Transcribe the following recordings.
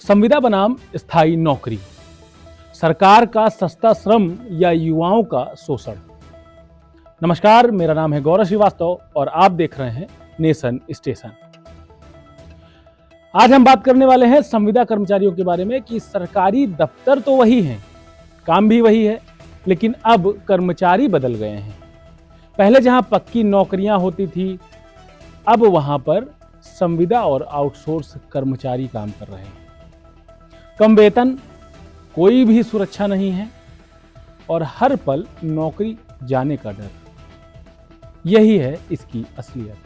संविदा बनाम स्थायी नौकरी, सरकार का सस्ता श्रम या युवाओं का शोषण। नमस्कार, मेरा नाम है गौरव श्रीवास्तव और आप देख रहे हैं नेशन स्टेशन। आज हम बात करने वाले हैं संविदा कर्मचारियों के बारे में कि सरकारी दफ्तर तो वही हैं, काम भी वही है, लेकिन अब कर्मचारी बदल गए हैं। पहले जहां पक्की नौकरियां होती थी, अब वहां पर संविदा और आउटसोर्स कर्मचारी काम कर रहे हैं। कम वेतन, कोई भी सुरक्षा नहीं है और हर पल नौकरी जाने का डर। यही है इसकी असलियत।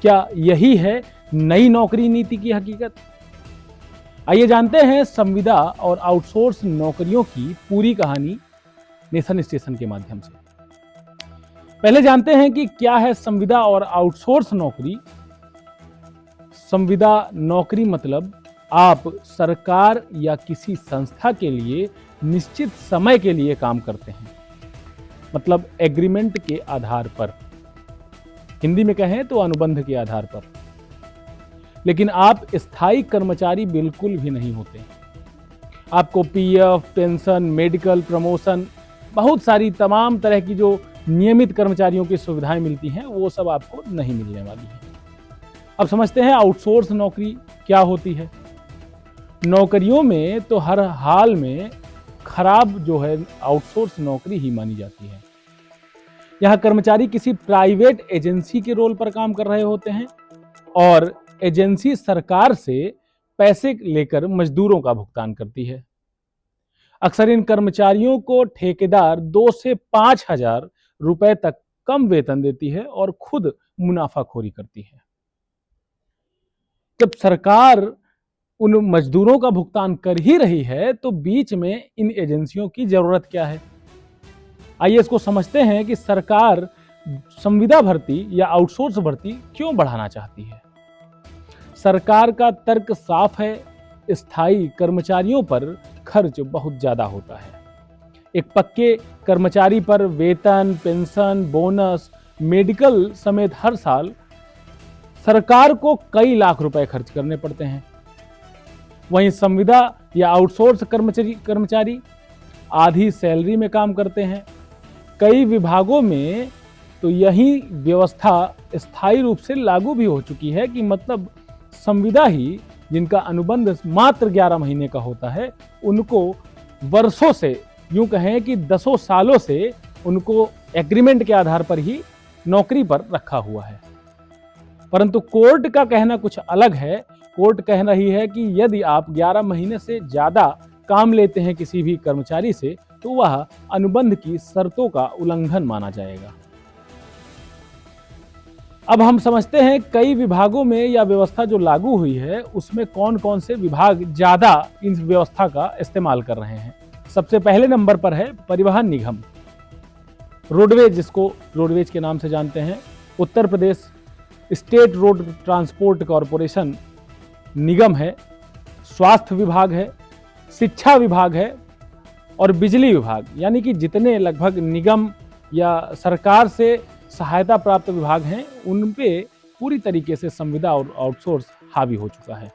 क्या यही है नई नौकरी नीति की हकीकत? आइए जानते हैं संविदा और आउटसोर्स नौकरियों की पूरी कहानी नेशन स्टेशन के माध्यम से। पहले जानते हैं कि क्या है संविदा और आउटसोर्स नौकरी। संविदा नौकरी मतलब आप सरकार या किसी संस्था के लिए निश्चित समय के लिए काम करते हैं, मतलब एग्रीमेंट के आधार पर, हिंदी में कहें तो अनुबंध के आधार पर। लेकिन आप स्थायी कर्मचारी बिल्कुल भी नहीं होते। आपको पीएफ, पेंशन, मेडिकल, प्रमोशन, बहुत सारी तमाम तरह की जो नियमित कर्मचारियों की सुविधाएं मिलती हैं, वो सब आपको नहीं मिलने वाली है। अब समझते हैं आउटसोर्स नौकरी क्या होती है। नौकरियों में तो हर हाल में खराब जो है आउटसोर्स नौकरी ही मानी जाती है। यहां कर्मचारी किसी प्राइवेट एजेंसी के रोल पर काम कर रहे होते हैं और एजेंसी सरकार से पैसे लेकर मजदूरों का भुगतान करती है। अक्सर इन कर्मचारियों को ठेकेदार 2 से 5 हजार रुपए तक कम वेतन देती है और खुद मुनाफाखोरी करती है। जब सरकार उन मजदूरों का भुगतान कर ही रही है, तो बीच में इन एजेंसियों की जरूरत क्या है? आइए इसको समझते हैं कि सरकार संविदा भर्ती या आउटसोर्स भर्ती क्यों बढ़ाना चाहती है। सरकार का तर्क साफ है, स्थायी कर्मचारियों पर खर्च बहुत ज्यादा होता है। एक पक्के कर्मचारी पर वेतन, पेंशन, बोनस, मेडिकल समेत हर साल सरकार को कई लाख रुपए खर्च करने पड़ते हैं। वहीं संविदा या आउटसोर्स कर्मचारी आधी सैलरी में काम करते हैं। कई विभागों में तो यही व्यवस्था स्थायी रूप से लागू भी हो चुकी है कि मतलब संविदा ही जिनका अनुबंध मात्र 11 महीने का होता है, उनको वर्षों से, यूं कहें कि 10 सालों से उनको एग्रीमेंट के आधार पर ही नौकरी पर रखा हुआ है। परंतु कोर्ट का कहना कुछ अलग है। कोर्ट कह रही है कि यदि आप 11 महीने से ज्यादा काम लेते हैं किसी भी कर्मचारी से, तो वह अनुबंध की शर्तों का उल्लंघन माना जाएगा। अब हम समझते हैं कई विभागों में यह व्यवस्था जो लागू हुई है, उसमें कौन कौन से विभाग ज्यादा इस व्यवस्था का इस्तेमाल कर रहे हैं। सबसे पहले नंबर पर है परिवहन निगम, रोडवेज, जिसको रोडवेज के नाम से जानते हैं। Uttar Pradesh state road transport corporation निगम है, स्वास्थ्य विभाग है, शिक्षा विभाग है और बिजली विभाग। यानी कि जितने लगभग निगम या सरकार से सहायता प्राप्त विभाग हैं, उन पे पूरी तरीके से संविदा और आउटसोर्स हावी हो चुका है।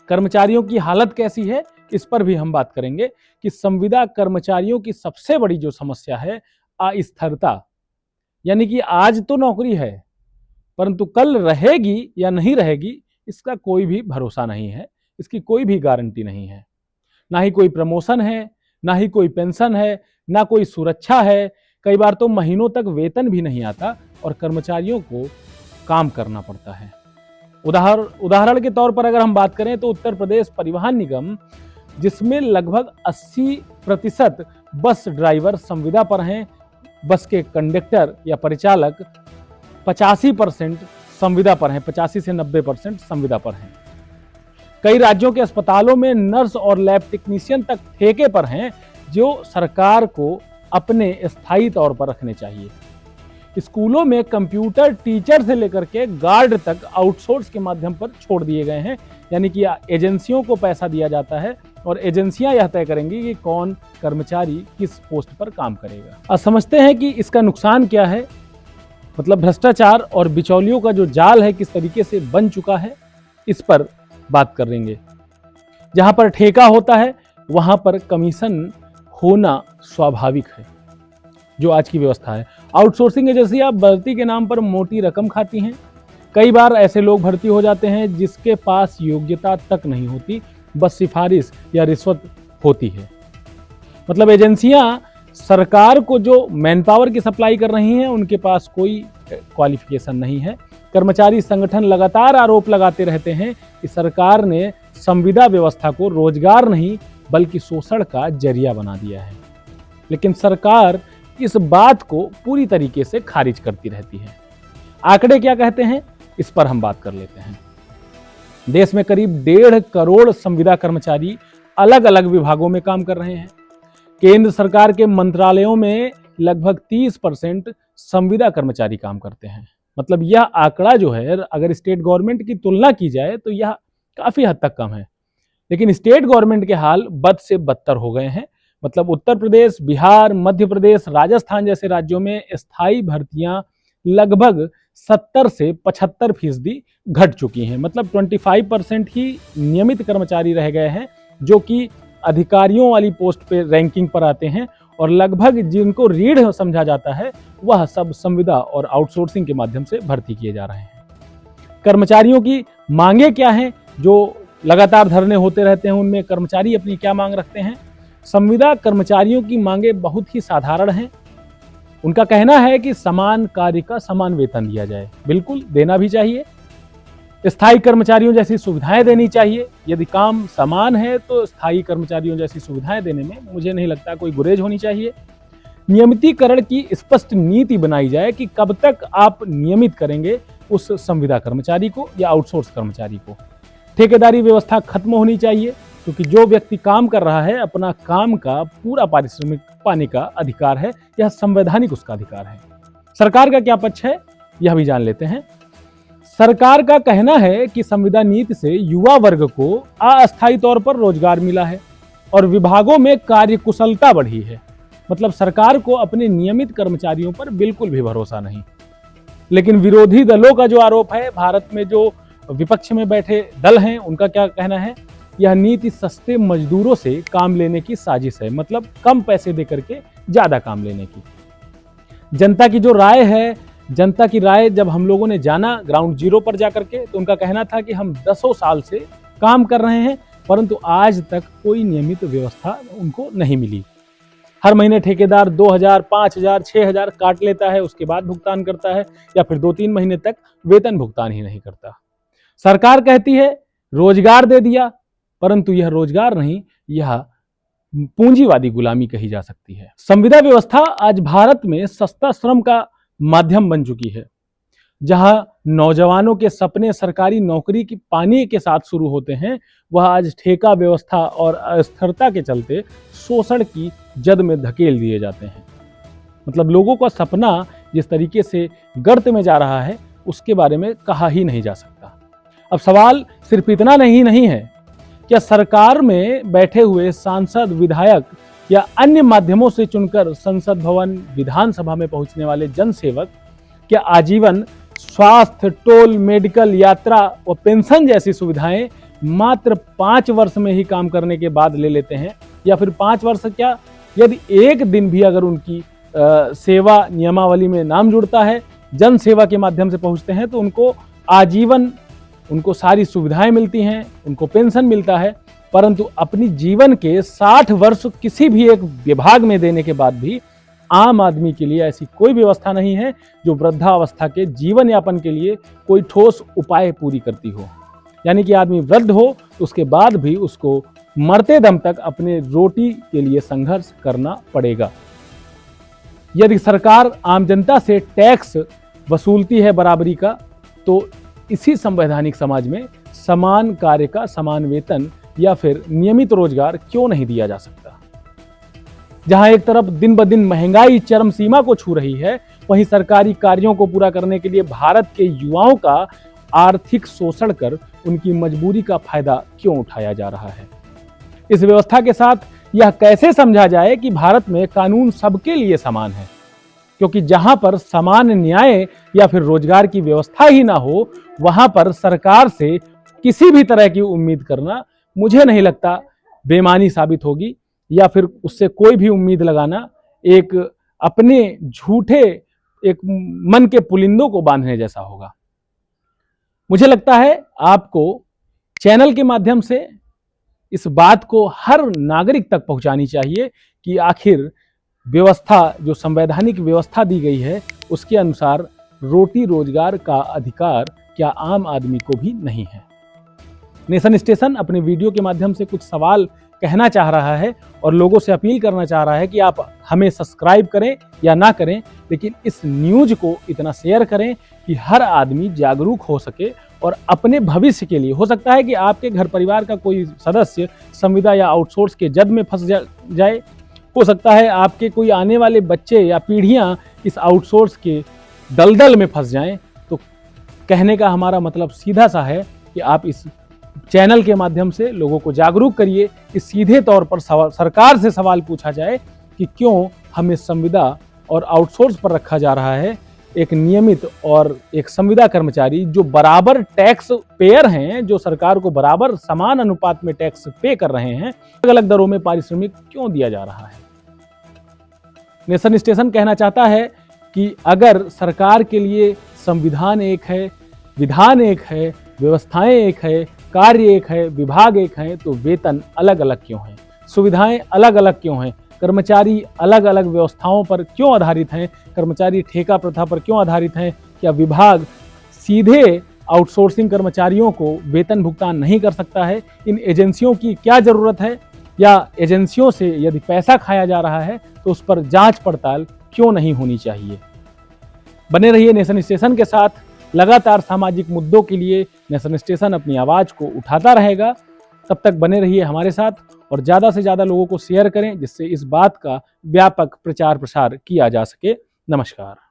कर्मचारियों की हालत कैसी है, इस पर भी हम बात करेंगे कि संविदा कर्मचारियों की सबसे बड़ी जो समस्या है अस्थिरता। यानी कि आज तो नौकरी है, परंतु कल रहेगी या नहीं रहेगी, इसका कोई भी भरोसा नहीं है, इसकी कोई भी गारंटी नहीं है। ना ही कोई प्रमोशन है, ना ही कोई पेंशन है, ना कोई सुरक्षा है। कई बार तो महीनों तक वेतन भी नहीं आता और कर्मचारियों को काम करना पड़ता है। उदाहरण के तौर पर अगर हम बात करें तो उत्तर प्रदेश परिवहन निगम, जिसमें लगभग 80% बस ड्राइवर संविदा पर हैं, बस के कंडक्टर या परिचालक 85% संविदा पर हैं, 85 से 90% संविदा पर हैं। कई राज्यों के अस्पतालों में नर्स और लैब टेक्नीशियन तक ठेके पर हैं, जो सरकार को अपने स्थायी तौर पर रखने चाहिए। स्कूलों में कंप्यूटर टीचर से लेकर के गार्ड तक आउटसोर्स के माध्यम पर छोड़ दिए गए हैं। यानी कि एजेंसियों को पैसा दिया जाता है और एजेंसियां यह तय करेंगी कि कौन कर्मचारी किस पोस्ट पर काम करेगा। अब समझते हैं कि इसका नुकसान क्या है, मतलब भ्रष्टाचार और बिचौलियों का जो जाल है किस तरीके से बन चुका है, इस पर बात करेंगे। जहां पर ठेका होता है वहां पर कमीशन होना स्वाभाविक है, जो आज की व्यवस्था है। आउटसोर्सिंग एजेंसियां भर्ती के नाम पर मोटी रकम खाती हैं। कई बार ऐसे लोग भर्ती हो जाते हैं जिसके पास योग्यता तक नहीं होती, बस सिफारिश या रिश्वत होती है। मतलब एजेंसियां सरकार को जो मैन पावर की सप्लाई कर रही हैं उनके पास कोई क्वालिफिकेशन नहीं है। कर्मचारी संगठन लगातार आरोप लगाते रहते हैं कि सरकार ने संविदा व्यवस्था को रोजगार नहीं बल्कि शोषण का जरिया बना दिया है, लेकिन सरकार इस बात को पूरी तरीके से खारिज करती रहती है। आंकड़े क्या कहते हैं, इस पर हम बात कर लेते हैं। देश में करीब 1.5 करोड़ संविदा कर्मचारी अलग अलग विभागों में काम कर रहे हैं। केंद्र सरकार के मंत्रालयों में लगभग 30% संविदा कर्मचारी काम करते हैं। मतलब यह आंकड़ा जो है, अगर स्टेट गवर्नमेंट की तुलना की जाए तो यह काफी हद तक कम है, लेकिन स्टेट गवर्नमेंट के हाल बद से बदतर हो गए हैं। मतलब उत्तर प्रदेश, बिहार, मध्य प्रदेश, राजस्थान जैसे राज्यों में स्थायी भर्तियां लगभग 70 से 75% घट चुकी हैं। मतलब 25% ही नियमित कर्मचारी रह गए हैं जो कि अधिकारियों वाली पोस्ट पे रैंकिंग पर आते हैं, और लगभग जिनको रीढ़ समझा जाता है वह सब संविदा और आउटसोर्सिंग के माध्यम से भर्ती किए जा रहे हैं। कर्मचारियों की मांगे क्या हैं, जो लगातार धरने होते रहते हैं, उनमें कर्मचारी अपनी क्या मांग रखते हैं। संविदा कर्मचारियों की मांगे बहुत ही साधारण हैं। उनका कहना है कि समान कार्य का समान वेतन दिया जाए, बिल्कुल देना भी चाहिए। स्थायी कर्मचारियों जैसी सुविधाएं देनी चाहिए। यदि काम समान है तो स्थायी कर्मचारियों जैसी सुविधाएं देने में मुझे नहीं लगता कोई गुरेज होनी चाहिए। नियमितीकरण की स्पष्ट नीति बनाई जाए कि कब तक आप नियमित करेंगे उस संविदा कर्मचारी को या आउटसोर्स कर्मचारी को। ठेकेदारी व्यवस्था खत्म होनी चाहिए, क्योंकि जो व्यक्ति काम कर रहा है अपना काम का पूरा पारिश्रमिक पाने का अधिकार है, यह संवैधानिक उसका अधिकार है। सरकार का क्या पक्ष है यह भी जान लेते हैं। सरकार का कहना है कि संविदा नीति से युवा वर्ग को अस्थायी तौर पर रोजगार मिला है और विभागों में कार्यकुशलता बढ़ी है। मतलब सरकार को अपने नियमित कर्मचारियों पर बिल्कुल भी भरोसा नहीं। लेकिन विरोधी दलों का जो आरोप है, भारत में जो विपक्ष में बैठे दल हैं, उनका क्या कहना है, यह नीति सस्ते मजदूरों से काम लेने की साजिश है। मतलब कम पैसे देकर के ज्यादा काम लेने की। जनता की जो राय है, जनता की राय जब हम लोगों ने जाना ग्राउंड जीरो पर जाकर के, तो उनका कहना था कि हम 10 साल से काम कर रहे हैं, परंतु आज तक कोई नियमित व्यवस्था उनको नहीं मिली। हर महीने ठेकेदार 2000, 5000, 6000 काट लेता है, उसके बाद भुगतान करता है, या फिर 2-3 महीने तक वेतन भुगतान ही नहीं करता। सरकार कहती है रोजगार दे दिया, परंतु यह रोजगार नहीं, यह पूंजीवादी गुलामी कही जा सकती है। संविदा व्यवस्था आज भारत में सस्ता श्रम का माध्यम बन चुकी है, जहां नौजवानों के सपने सरकारी नौकरी की पाने के साथ शुरू होते हैं, वह आज ठेका व्यवस्था और अस्थिरता के चलते शोषण की जद में धकेल दिए जाते हैं। मतलब लोगों का सपना जिस तरीके से गर्त में जा रहा है उसके बारे में कहा ही नहीं जा सकता। अब सवाल सिर्फ इतना नहीं है, क्या सरकार में बैठे हुए सांसद, विधायक या अन्य माध्यमों से चुनकर संसद भवन, विधानसभा में पहुंचने वाले जनसेवक क्या आजीवन स्वास्थ्य, टोल, मेडिकल, यात्रा व पेंशन जैसी सुविधाएं मात्र 5 वर्ष में ही काम करने के बाद ले लेते हैं? या फिर 5 वर्ष क्या, यदि एक दिन भी अगर उनकी सेवा नियमावली में नाम जुड़ता है, जन सेवा के माध्यम से पहुंचते हैं, तो उनको आजीवन उनको सारी सुविधाएं मिलती हैं, उनको पेंशन मिलता है, परंतु अपनी जीवन के 60 वर्ष किसी भी एक विभाग में देने के बाद भी आम आदमी के लिए ऐसी कोई व्यवस्था नहीं है जो वृद्धावस्था के जीवन यापन के लिए कोई ठोस उपाय पूरी करती हो। यानी कि आदमी वृद्ध हो तो उसके बाद भी उसको मरते दम तक अपने रोटी के लिए संघर्ष करना पड़ेगा। यदि सरकार आम जनता से टैक्स वसूलती है बराबरी का, तो इसी संवैधानिक समाज में समान कार्य का समान वेतन या फिर नियमित रोजगार क्यों नहीं दिया जा सकता? जहां एक तरफ दिन ब दिन महंगाई चरम सीमा को छू रही है, वहीं सरकारी कार्यों को पूरा करने के लिए भारत के युवाओं का आर्थिक शोषण कर उनकी मजबूरी का फायदा क्यों उठाया जा रहा है? इस व्यवस्था के साथ यह कैसे समझा जाए कि भारत में कानून सबके लिए समान है? क्योंकि जहां पर समान न्याय या फिर रोजगार की व्यवस्था ही ना हो, वहां पर सरकार से किसी भी तरह की उम्मीद करना मुझे नहीं लगता बेईमानी साबित होगी, या फिर उससे कोई भी उम्मीद लगाना एक अपने झूठे एक मन के पुलिंदों को बांधने जैसा होगा। मुझे लगता है आपको चैनल के माध्यम से इस बात को हर नागरिक तक पहुंचानी चाहिए कि आखिर व्यवस्था, जो संवैधानिक व्यवस्था दी गई है, उसके अनुसार रोटी रोजगार का अधिकार क्या आम आदमी को भी नहीं है। नेशन स्टेशन अपने वीडियो के माध्यम से कुछ सवाल कहना चाह रहा है और लोगों से अपील करना चाह रहा है कि आप हमें सब्सक्राइब करें या ना करें, लेकिन इस न्यूज को इतना शेयर करें कि हर आदमी जागरूक हो सके और अपने भविष्य के लिए, हो सकता है कि आपके घर परिवार का कोई सदस्य संविदा या आउटसोर्स के जद में फंस जाए, हो सकता है आपके कोई आने वाले बच्चे या पीढ़ियां इस आउटसोर्स के दलदल में फंस जाएं। तो कहने का हमारा मतलब सीधा सा है कि आप इस चैनल के माध्यम से लोगों को जागरूक करिए कि सीधे तौर पर सरकार से सवाल पूछा जाए कि क्यों हमें संविदा और आउटसोर्स पर रखा जा रहा है। एक नियमित और एक संविदा कर्मचारी जो बराबर टैक्स पेयर हैं, जो सरकार को बराबर समान अनुपात में टैक्स पे कर रहे हैं, अलग अलग दरों में पारिश्रमिक क्यों दिया जा रहा है। नेशन स्टेशन कहना चाहता है कि अगर सरकार के लिए संविधान एक है, विधान एक है, व्यवस्थाएं एक है, कार्य एक है, विभाग एक है, तो वेतन अलग अलग क्यों है, सुविधाएं अलग अलग क्यों हैं, कर्मचारी अलग अलग व्यवस्थाओं पर क्यों आधारित हैं, कर्मचारी ठेका प्रथा पर क्यों आधारित हैं, क्या विभाग सीधे आउटसोर्सिंग कर्मचारियों को वेतन भुगतान नहीं कर सकता है, इन एजेंसियों की क्या जरूरत है, या एजेंसियों से यदि पैसा खाया जा रहा है तो उस पर जांच पड़ताल क्यों नहीं होनी चाहिए। बने रहिए नेशन स्टेशन के साथ। लगातार सामाजिक मुद्दों के लिए नेशन स्टेशन अपनी आवाज को उठाता रहेगा। तब तक बने रहिए हमारे साथ और ज़्यादा से ज़्यादा लोगों को शेयर करें, जिससे इस बात का व्यापक प्रचार प्रसार किया जा सके। नमस्कार।